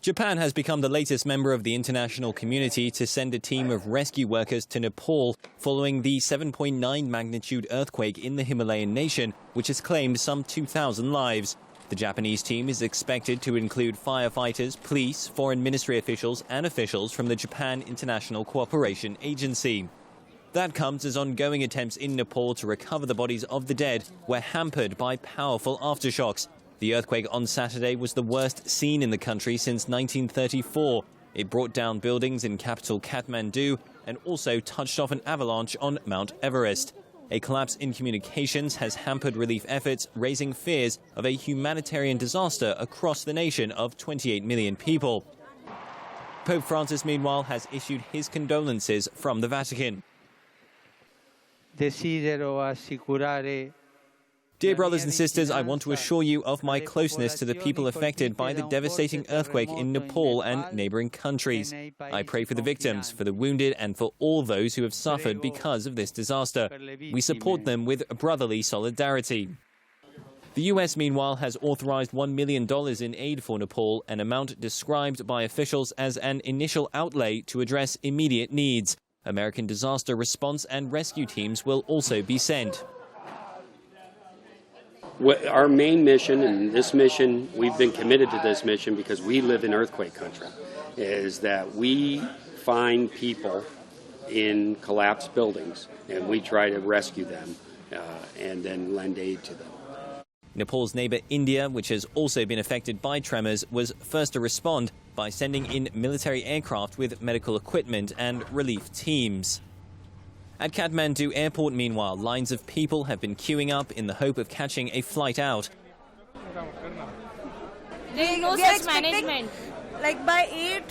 Japan has become the latest member of the international community to send a team of rescue workers to Nepal following the 7.9 magnitude earthquake in the Himalayan nation, which has claimed some 2,000 lives. The Japanese team is expected to include firefighters, police, foreign ministry officials and officials from the Japan International Cooperation Agency. That comes as ongoing attempts in Nepal to recover the bodies of the dead were hampered by powerful aftershocks. The earthquake on Saturday was the worst seen in the country since 1934. It brought down buildings in capital Kathmandu and also touched off an avalanche on Mount Everest. A collapse in communications has hampered relief efforts, raising fears of a humanitarian disaster across the nation of 28 million people. Pope Francis, meanwhile, has issued his condolences from the Vatican. Desidero assicurare. Dear brothers and sisters, I want to assure you of my closeness to the people affected by the devastating earthquake in Nepal and neighboring countries. I pray for the victims, for the wounded, and for all those who have suffered because of this disaster. We support them with brotherly solidarity. The U.S., meanwhile, has authorized $1 million in aid for Nepal, an amount described by officials as an initial outlay to address immediate needs. American disaster response and rescue teams will also be sent. Our main mission, and this mission, we've been committed to this mission because we live in earthquake country, is that we find people in collapsed buildings and we try to rescue them and then lend aid to them. Nepal's neighbor India, which has also been affected by tremors, was first to respond by sending in military aircraft with medical equipment and relief teams. At Kathmandu airport, meanwhile, lines of people have been queuing up in the hope of catching a flight out. There is no such management. Like by 8,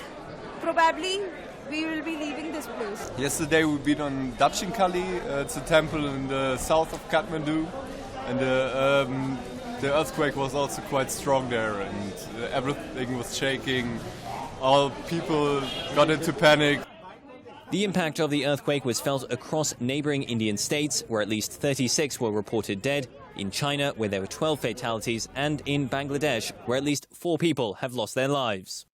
probably we will be leaving this place. Yesterday we've been on Dachinkali, it's a temple in the south of Kathmandu, and the earthquake was also quite strong there, and everything was shaking. All people got into panic. The impact of the earthquake was felt across neighboring Indian states, where at least 36 were reported dead, in China, where there were 12 fatalities, and in Bangladesh, where at least 4 people have lost their lives.